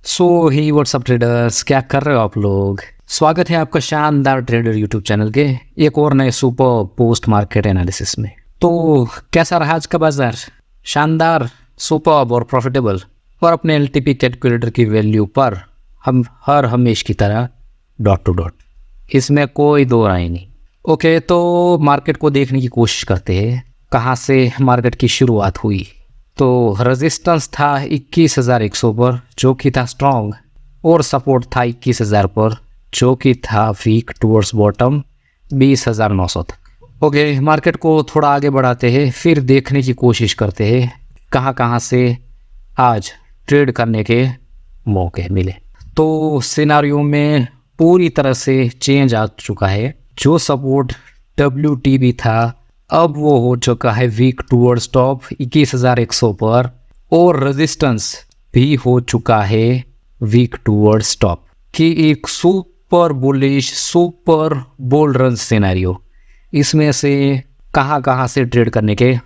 सो ही WhatsApp traders, क्या कर रहे हो आप लोग। स्वागत है आपका शानदार ट्रेडर यूट्यूब चैनल के एक और नए सुपर पोस्ट मार्केट एनालिसिस में। तो कैसा रहा आज का बाजार? शानदार, सुपर और प्रॉफिटेबल, और अपने एलटीपी कैलकुलेटर की वैल्यू पर हम हर हमेश की तरह डॉट टू डॉट, इसमें कोई दो राय नहीं। ओके, तो मार्केट को देखने की कोशिश करते हैं कहाँ से मार्केट की शुरुआत हुई। तो रेजिस्टेंस था 21,100 पर जो कि था स्ट्रॉन्ग, और सपोर्ट था 21,000 पर जो कि था वीक टूवर्ड्स बॉटम 20,900 तक। ओके, मार्केट को थोड़ा आगे बढ़ाते हैं, फिर देखने की कोशिश करते हैं कहाँ कहाँ से आज ट्रेड करने के मौके मिले। तो सिनारियो में पूरी तरह से चेंज आ चुका है। जो सपोर्ट WTB था अब वो हो चुका है वीक टूवर्ड्स टॉप 21,100 पर, और रेजिस्टेंस भी हो चुका है वीक टूवर्ड्स टॉप की एक super bullish super bull run scenario. इसमें से कहाँ कहाँ से ट्रेड करने के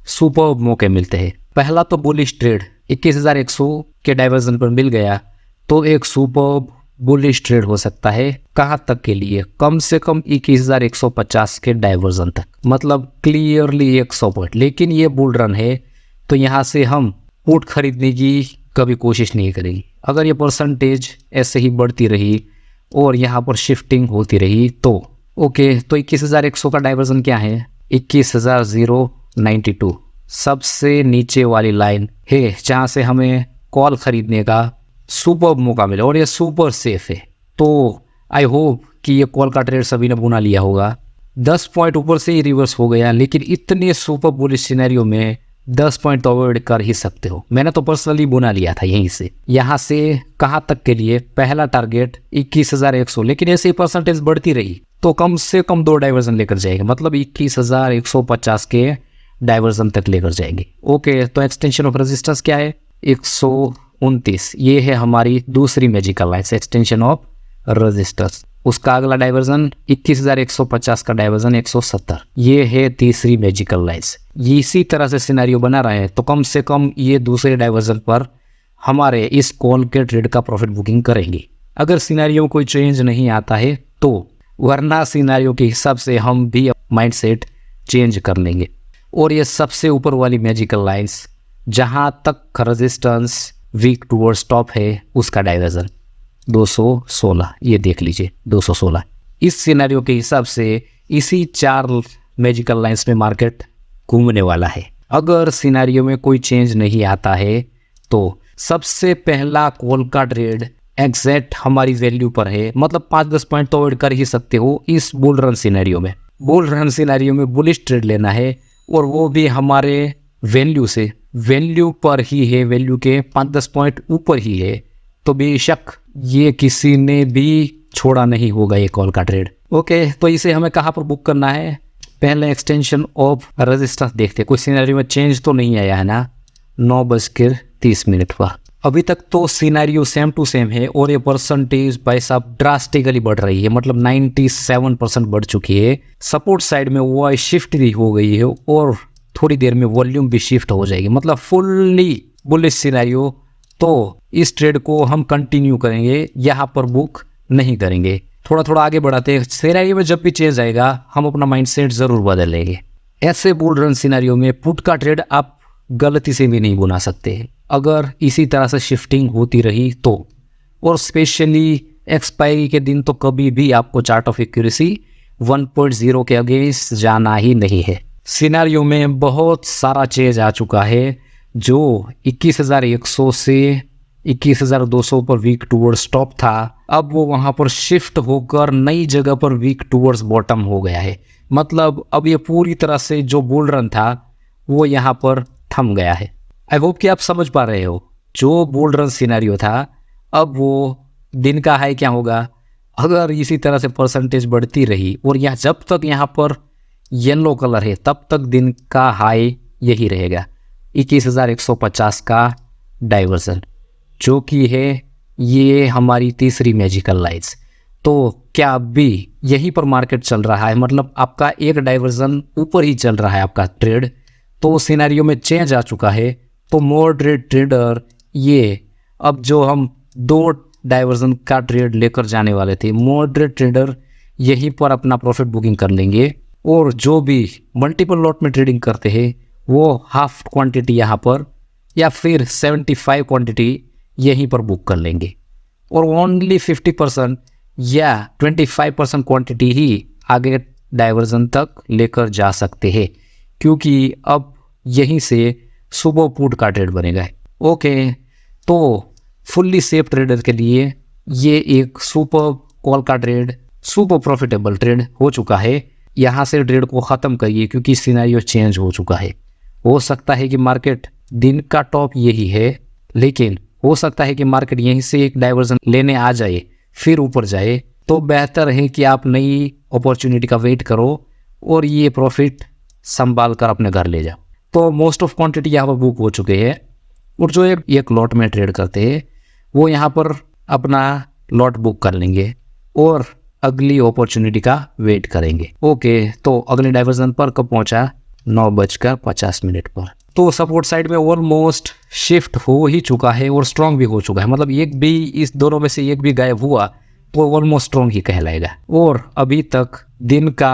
सुपर मौके मिलते हैं। पहला तो बुलिश ट्रेड 21,100 के डाइवर्जन पर मिल गया तो एक सुपर बुलिश ट्रेड हो सकता है। कहाँ तक के लिए? कम से कम 21,150 के डाइवर्जन तक, मतलब क्लियरली 100 पॉइंट। लेकिन ये बुल रन है तो यहाँ से हम पुट खरीदने की कभी कोशिश नहीं करेंगे। अगर ये परसेंटेज ऐसे ही बढ़ती रही और यहाँ पर शिफ्टिंग होती रही तो ओके। तो 21,100 का डाइवर्जन क्या है? 21,092 सबसे नीचे वाली लाइन है जहाँ से हमें कॉल खरीदने का सुपर मौका मिला, और ये सुपर सेफ है। तो आई होप कि ये कॉल का ट्रेड सभी ने बुना लिया होगा। 10 पॉइंट ऊपर से ही रिवर्स हो गया, लेकिन इतने सुपर बुलिश सिनेरियो में 10 पॉइंट तो अवॉइड कर ही सकते हो। मैंने तो पर्सनली बुना लिया था यहीं से। यहाँ से कहाँ तक के लिए? पहला टारगेट 21,100, लेकिन ऐसे ही परसेंटेज बढ़ती रही तो कम से कम 2 डाइवर्जन लेकर जाएगा, मतलब 21,150 के डाइवर्जन तक लेकर जाएंगे। ओके, तो एक्सटेंशन ऑफ रेजिस्टेंस क्या है? 129। ये है हमारी दूसरी magical line, extension of resistance. उसका अगला डाइवर्जन 21,150 का डाइवर्जन 170। ये है तीसरी मैजिकल लाइन्स। इसी तरह से सिनेरियो बना रहे हैं तो कम से कम ये दूसरे डाइवर्जन पर हमारे इस कॉल के ट्रेड का प्रॉफिट बुकिंग करेंगे। अगर सिनेरियो कोई चेंज नहीं आता है तो, वरना सिनेरियो के हिसाब से हम भी माइंडसेट चेंज कर लेंगे। और ये सबसे ऊपर वाली मैजिकल लाइन्स जहाँ तक रेजिस्टेंस वीक टूवर्ड्स टॉप है उसका डाइवर्जन 216, ये देख लीजिए 216। इस सिनेरियो के हिसाब से इसी 4 मैजिकल लाइंस में मार्केट घूमने वाला है। अगर सिनेरियो में कोई चेंज नहीं आता है तो सबसे पहला कॉल का ट्रेड एग्जैक्ट हमारी वैल्यू पर है, मतलब 5-10 पॉइंट तो अवॉइड कर ही सकते हो। इस बुल रन सिनेरियो में बुलिश ट्रेड लेना है, और वो भी हमारे वैल्यू से, वैल्यू पर ही है, वैल्यू के 5-10 पॉइंट ऊपर ही है। तो बेशक ये किसी ने भी छोड़ा नहीं होगा ये कॉल का ट्रेड। ओके, तो इसे हमें कहाँ पर बुक करना है? पहले एक्सटेंशन ऑफ रेजिस्टेंस देखते हैं। कोई सिनेरियो में चेंज तो नहीं आया है ना? 9:30 पर अभी तक तो सिनेरियो सेम टू सेम है, और ये परसेंटेज भाई साहब ड्रास्टिकली बढ़ रही है, मतलब 97% बढ़ चुकी है। सपोर्ट साइड में वो शिफ्ट भी हो गई है और थोड़ी देर में वॉल्यूम भी शिफ्ट हो जाएगी, मतलब फुल्ली बुलिश सिनेरियो। तो इस ट्रेड को हम कंटिन्यू करेंगे, यहाँ पर बुक नहीं करेंगे। थोड़ा थोड़ा आगे बढ़ाते हैं। सिनेरियो में जब भी चेंज आएगा हम अपना माइंडसेट जरूर बदल लेंगे। ऐसे बुल रन सिनेरियो में पुट का ट्रेड आप गलती से भी नहीं बुना सकते अगर इसी तरह से शिफ्टिंग होती रही तो, और स्पेशली एक्सपायरी के दिन तो कभी भी आपको चार्ट ऑफ एक्यूरेसी 1.0 के अगेंस्ट जाना ही नहीं है। सिनेरियो में बहुत सारा चेंज आ चुका है। जो 21,100 से 21,200 पर वीक टूवर्ड्स टॉप था, अब वो वहाँ पर शिफ्ट होकर नई जगह पर वीक टूवर्ड्स बॉटम हो गया है। मतलब अब ये पूरी तरह से जो बुल रन था वो यहाँ पर थम गया है। आई होप कि आप समझ पा रहे हो। जो बुल रन सिनेरियो था अब वो दिन का हाई क्या होगा? अगर इसी तरह से परसेंटेज बढ़ती रही, और यहाँ जब तक यहाँ पर येलो कलर है तब तक दिन का हाई यही रहेगा, 21,150 का डाइवर्जन, जो कि है ये हमारी तीसरी मैजिकल लाइन्स। तो क्या अब भी यहीं पर मार्केट चल रहा है? मतलब आपका एक डाइवर्जन ऊपर ही चल रहा है आपका ट्रेड। तो सिनेरियो में चेंज आ चुका है। तो मॉडरेट ट्रेडर ये अब जो हम 2 डाइवर्जन का ट्रेड लेकर जाने वाले थे। मॉडरेट ट्रेडर यहीं पर अपना प्रॉफिट बुकिंग कर लेंगे और जो भी मल्टीपल लॉट में ट्रेडिंग करते हैं वो हाफ क्वांटिटी यहाँ पर या फिर 75 क्वांटिटी यहीं पर बुक कर लेंगे और ओनली 50% या 25% क्वांटिटी ही आगे डाइवर्जन तक लेकर जा सकते हैं, क्योंकि अब यहीं से सुबह पुट का ट्रेड बनेगा। ओके, तो फुल्ली सेफ ट्रेडर के लिए ये एक सुपर कॉल का ट्रेड, सुपर प्रॉफिटेबल ट्रेड हो चुका है। यहाँ से ट्रेड को ख़त्म करिए क्योंकि सिनेरियो चेंज हो चुका है। हो सकता है कि मार्केट दिन का टॉप यही है, लेकिन हो सकता है कि मार्केट यहीं से एक डाइवर्जन लेने आ जाए फिर ऊपर जाए, तो बेहतर है कि आप नई अपॉर्चुनिटी का वेट करो और ये प्रॉफिट संभाल कर अपने घर ले जाओ। तो मोस्ट ऑफ क्वांटिटी यहाँ पर बुक हो चुके हैं और जो एक लॉट में ट्रेड करते हैं वो यहाँ पर अपना लॉट बुक कर लेंगे और अगली अपॉर्चुनिटी का वेट करेंगे। ओके, तो अगले डाइवर्जन पर कब पहुंचा? 9:50 पर। तो सपोर्ट साइड में ऑलमोस्ट शिफ्ट हो ही चुका है और स्ट्रॉन्ग भी हो चुका है। मतलब एक भी इस दोनों में से एक भी गायब हुआ तो ऑलमोस्ट स्ट्रॉन्ग ही कहलाएगा और अभी तक दिन का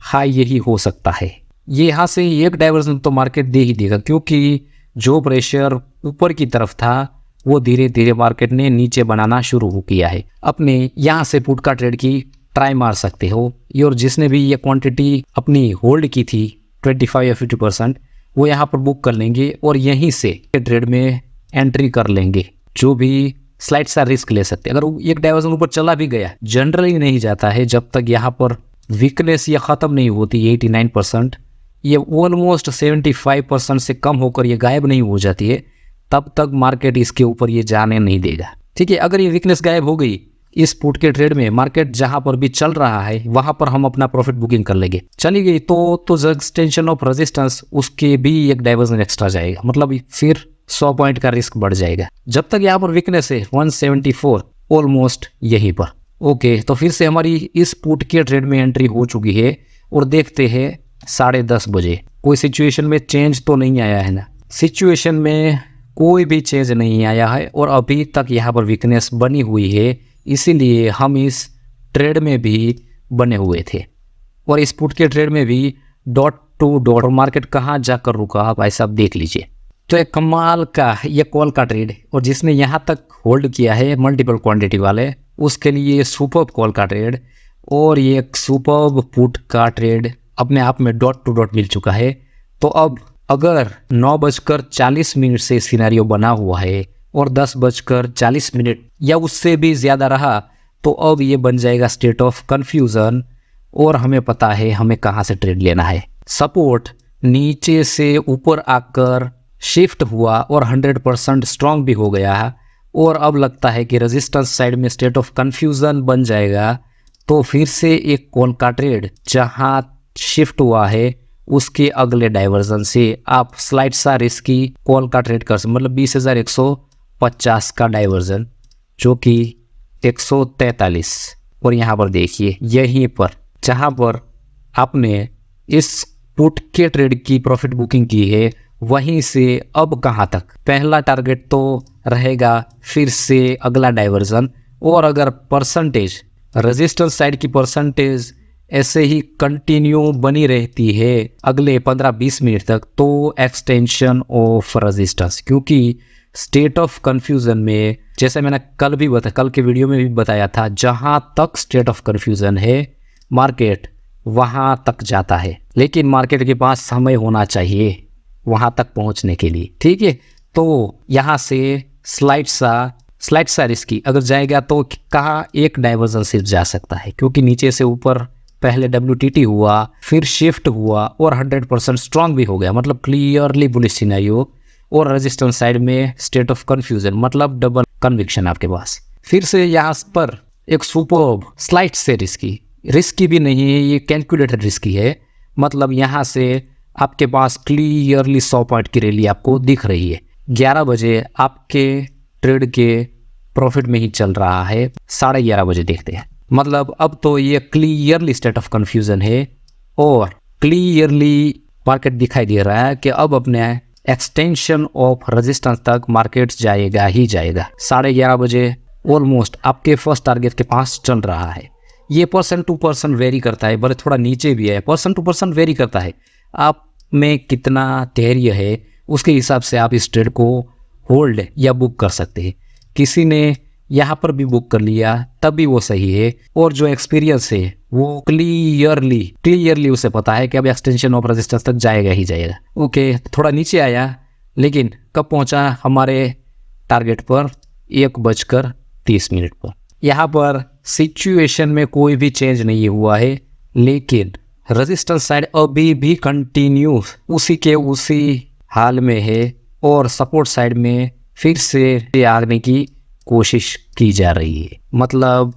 हाई यही हो सकता है। ये यहाँ से एक डाइवर्जन तो मार्केट दे ही देगा, क्योंकि जो प्रेशर ऊपर की तरफ था वो धीरे धीरे मार्केट ने नीचे बनाना शुरू किया है। अपने यहाँ से पुट का ट्रेड की ट्राई मार सकते हो और जिसने भी ये क्वांटिटी अपनी होल्ड की थी 25 या 50% वो यहाँ पर बुक कर लेंगे और यहीं से ट्रेड में एंट्री कर लेंगे। जो भी स्लाइड सा रिस्क ले सकते हैं। अगर एक डाइवर्जन ऊपर चला भी गया, जनरली नहीं जाता है जब तक यहाँ पर वीकनेस ये ख़त्म नहीं होती 89%, ये ऑलमोस्ट 75% से कम होकर ये गायब नहीं हो जाती है, तब तक मार्केट इसके ऊपर ये जाने नहीं देगा। ठीक है, अगर ये वीकनेस गायब हो गई इस पुट के ट्रेड में, मार्केट जहां पर भी चल रहा है वहां पर हम अपना प्रॉफिट बुकिंग कर लेंगे। चली गई तो एक्सटेंशन ऑफ रेजिस्टेंस उसके भी एक डाइवर्जन एक्स्ट्रा जाएगा, मतलब फिर 100 पॉइंट का रिस्क बढ़ जाएगा। जब तक यहाँ पर वीकनेस है 174 ऑलमोस्ट यहीं पर। ओके, तो फिर से हमारी इस पुट के ट्रेड में एंट्री हो चुकी है और देखते हैं 10:30 बजे कोई सिचुएशन में चेंज तो नहीं आया है ना। सिचुएशन में कोई भी चेंज नहीं आया है और अभी तक यहाँ पर वीकनेस बनी हुई है, इसीलिए हम इस ट्रेड में भी बने हुए थे और इस पुट के ट्रेड में भी डॉट टू डॉट मार्केट कहाँ जाकर रुका आप भाई साहब देख लीजिए। तो एक कमाल का ये कॉल का ट्रेड और जिसने यहाँ तक होल्ड किया है मल्टीपल क्वांटिटी वाले, उसके लिए सुपर्ब कॉल का ट्रेड और ये एक सुपर्ब पुट का ट्रेड अपने आप में डॉट टू डॉट मिल चुका है। तो अब अगर 9:40 से सिनेरियो बना हुआ है और 10:40 या उससे भी ज़्यादा रहा तो अब ये बन जाएगा स्टेट ऑफ कन्फ्यूज़न और हमें पता है हमें कहाँ से ट्रेड लेना है। सपोर्ट नीचे से ऊपर आकर शिफ्ट हुआ और 100% स्ट्रॉन्ग भी हो गया और अब लगता है कि रेजिस्टेंस साइड में स्टेट ऑफ कन्फ्यूज़न बन जाएगा। तो फिर से एक कॉल का ट्रेड जहाँ शिफ्ट हुआ है उसके अगले डाइवर्जन से आप स्लाइड सा रिस्की कॉल का ट्रेड कर सकते, मतलब 20,150 का डाइवर्जन जो कि 143। और यहाँ पर देखिए यहीं पर जहाँ पर आपने इस पुट के ट्रेड की प्रॉफिट बुकिंग की है वहीं से अब कहाँ तक पहला टारगेट तो रहेगा, फिर से अगला डाइवर्जन। और अगर परसेंटेज रेजिस्टेंस साइड की परसेंटेज ऐसे ही कंटिन्यू बनी रहती है अगले 15-20 मिनट तक तो एक्सटेंशन ऑफ रेजिस्टेंस, क्योंकि स्टेट ऑफ कन्फ्यूज़न में जैसे मैंने कल के वीडियो में भी बताया था, जहाँ तक स्टेट ऑफ कन्फ्यूज़न है मार्केट वहाँ तक जाता है, लेकिन मार्केट के पास समय होना चाहिए वहाँ तक पहुँचने के लिए। ठीक है, तो यहाँ से स्लाइड सा रिस्की अगर जाएगा तो कहाँ एक डाइवर्जन सिर्फ जा सकता है, क्योंकि नीचे से ऊपर पहले WTT हुआ फिर शिफ्ट हुआ और 100% स्ट्रॉन्ग भी हो गया, मतलब क्लियरली बुलिश सिनेरियो और रेजिस्टेंस साइड में स्टेट ऑफ कन्फ्यूजन, मतलब डबल कन्विक्शन आपके पास। फिर से यहाँ पर एक सुपर्ब स्लाइड से रिस्की भी नहीं है, ये कैलकुलेटेड रिस्की है, मतलब यहाँ से आपके पास क्लियरली 100 पॉइंट की रैली आपको दिख रही है। 11 बजे आपके ट्रेड के प्रॉफिट में ही चल रहा है, 11:30 बजे देखते हैं, मतलब अब तो ये क्लियरली स्टेट ऑफ कन्फ्यूज़न है और क्लियरली मार्केट दिखाई दे रहा है कि अब अपने एक्सटेंशन ऑफ रेजिस्टेंस तक मार्केट जाएगा ही जाएगा। 11:30 बजे ऑलमोस्ट आपके फर्स्ट टारगेट के पास चल रहा है। ये पर्सन टू पर्सन वेरी करता है, भले थोड़ा नीचे भी है, पर्सन टू पर्सन वेरी करता है। आप में कितना धैर्य है उसके हिसाब से आप इस ट्रेड को होल्ड या बुक कर सकते हैं। किसी ने यहाँ पर भी बुक कर लिया तब भी वो सही है, और जो एक्सपीरियंस है वो क्लियरली उसे पता है कि अब एक्सटेंशन ऑफ रेजिस्टेंस तक जाएगा ही जाएगा। ओके, थोड़ा नीचे आया लेकिन कब पहुंचा हमारे टारगेट पर? 1:30 पर। यहाँ पर सिचुएशन में कोई भी चेंज नहीं हुआ है, लेकिन रेजिस्टेंस साइड अभी भी कंटिन्यू उसी हाल में है, और सपोर्ट साइड में फिर से आने की कोशिश की जा रही है, मतलब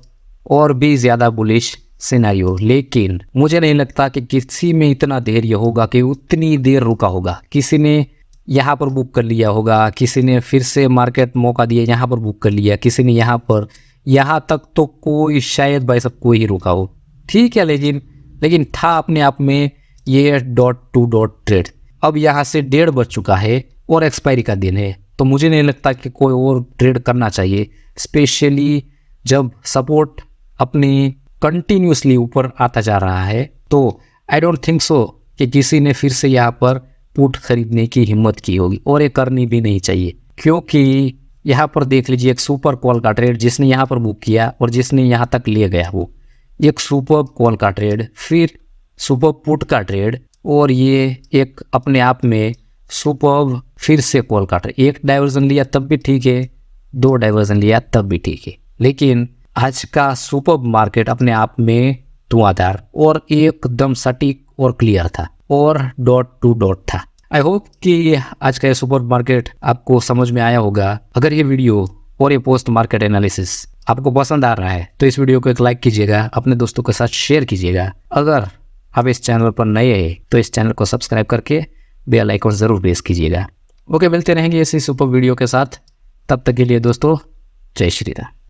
और भी ज़्यादा बुलिश सिनेरियो। लेकिन मुझे नहीं लगता कि किसी में इतना धैर्य होगा कि उतनी देर रुका होगा। किसी ने यहाँ पर बुक कर लिया होगा, किसी ने फिर से मार्केट मौका दिया यहाँ पर बुक कर लिया, किसी ने यहाँ तक तो कोई शायद भाई सब कोई ही रुका हो, ठीक है। लेकिन था अपने आप में ये डॉट टू डॉट ट्रेड। अब यहाँ से 1:30 बज चुका है और एक्सपायरी का दिन है, तो मुझे नहीं लगता कि कोई और ट्रेड करना चाहिए, स्पेशली जब सपोर्ट अपनी कंटिन्यूसली ऊपर आता जा रहा है। तो आई डोंट थिंक सो कि किसी ने फिर से यहाँ पर पुट खरीदने की हिम्मत की होगी, और ये करनी भी नहीं चाहिए, क्योंकि यहाँ पर देख लीजिए एक सुपर कॉल का ट्रेड जिसने यहाँ पर बुक किया और जिसने यहाँ तक ले गया, वो एक सुपर कॉल का ट्रेड, फिर सुपर पुट का ट्रेड, और ये एक अपने आप में सुपर फिर से कॉल का ट्रेड। एक डाइवर्जन लिया तब भी ठीक है, 2 डाइवर्जन लिया तब भी ठीक है, लेकिन आज का सुपर मार्केट अपने आप में धुआंधार और एकदम सटीक और क्लियर था, और डॉट टू डॉट था। आई होप कि आज का ये सुपर मार्केट आपको समझ में आया होगा। अगर ये वीडियो और ये पोस्ट मार्केट एनालिसिस आपको पसंद आ रहा है तो इस वीडियो को एक लाइक कीजिएगा, अपने दोस्तों के साथ शेयर कीजिएगा। अगर आप इस चैनल पर नए हैं तो इस चैनल को सब्सक्राइब करके बेल आइकन ज़रूर प्रेस कीजिएगा। ओके, मिलते रहेंगे इसी सुपर वीडियो के साथ, तब तक के लिए दोस्तों जय श्री राम।